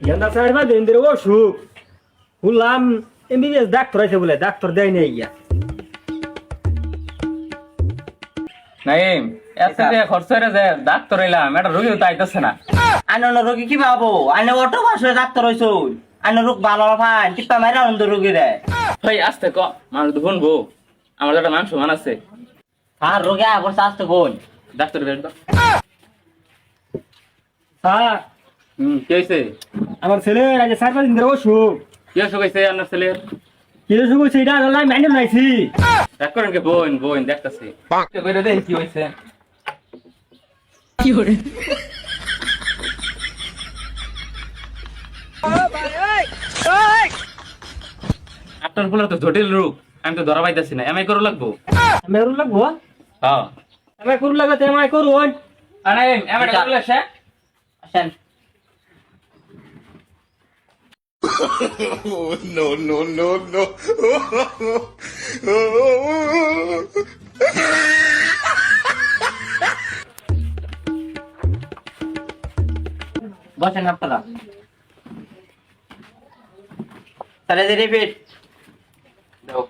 গেন্দা side বা দিন দিরে অসুখ শুনলাম এমবিবিএস ডাক্তার আছে বলে ডাক্তার দেয় নাই গিয়া নাইম এত যে খরচ হয়ে যায় ডাক্তার এলাম এটা রোগী তো আইতেছে না। আইন রোগী কি পাবো আইন অটো বাসে ডাক্তার হইছো আইন রোগ ভালো ভাই টিপা মাইরা অন্ধ রোগী রে ভাই আসতে ক মানুষ তো শুনবো আমার একটা মান সমান আছে। আর রোগী আবার আসতে কোন ডাক্তার বের দাও। স্যার কি হয়েছে? আমার ছেলে আজ 4-5 দিন ধরে অসুখ কি অসুখ হয়েছে আপনার ছেলের? কি অসুখ হয়েছে এটা আল্লাহ মাইনে লাইছি দেখ করেন কে বোন বোন দেখতেছি কি হয়েছে। আপনার বলে তো জটিল রোগ আমি তো ধরা পাইতেছি না এমআই করো লাগবো। আমি করুন লাগবো হ্যাঁ আমি করুন লাগবে আমি করুন আরে এমআই করলে সে আসেন No, no, no, no. বসেন আপনারা তাহলে যে রিপিট দাও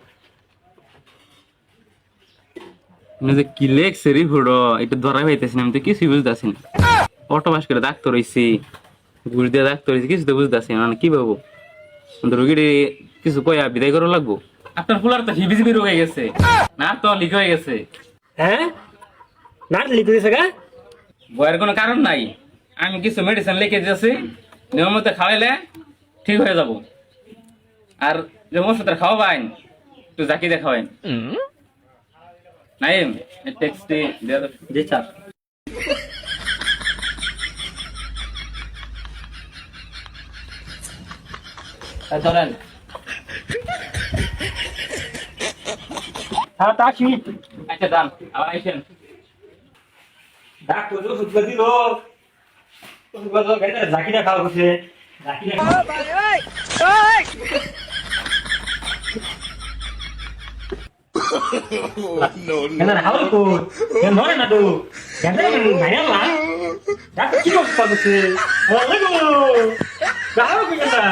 যে কি লেখছে রিপোর্ট এটা ধরা পাইতেছি না আমি তো কিছুই বুঝতেছি না। অটো পাস করে ডাক্তার হইছি ঘুষ দিয়ে ডাক্তার হইছি কিছু তো বুঝতেছি না মানে কি ভাবো রোগীটি কিছু কয়া বিদায় করা লাগবো। আপনার ফুলার তো হিবিজিবি রোগ হয়ে গেছে না তো লিক হয়ে গেছে। হ্যাঁ না লিখে দিছে গা বয়ের কোনো কারণ নাই আমি কিছু মেডিসিন লিখে দিয়েছি নিয়ম মতো খাওয়াইলে ঠিক হয়ে যাব। আর যে ওষুধটা খাওয়াবেন একটু জাকি দিয়ে খাওয়াইন। নাইম টেক্সটি দিয়ে দাও। জি স্যার ধরেন হ্যাঁ তাকি আচ্ছা দাম আবার আইসেন। ডাক্তার তো ওষুধ দিল ওষুধ গাড়িতে ঝাঁকিটা খাওয়া করছে ঝাঁকিটা No, no. কেন হাওল তো কেন নয় না তো কেন ভাইরাল না ডাক্তার কি করছে ভালো গো গাও কি না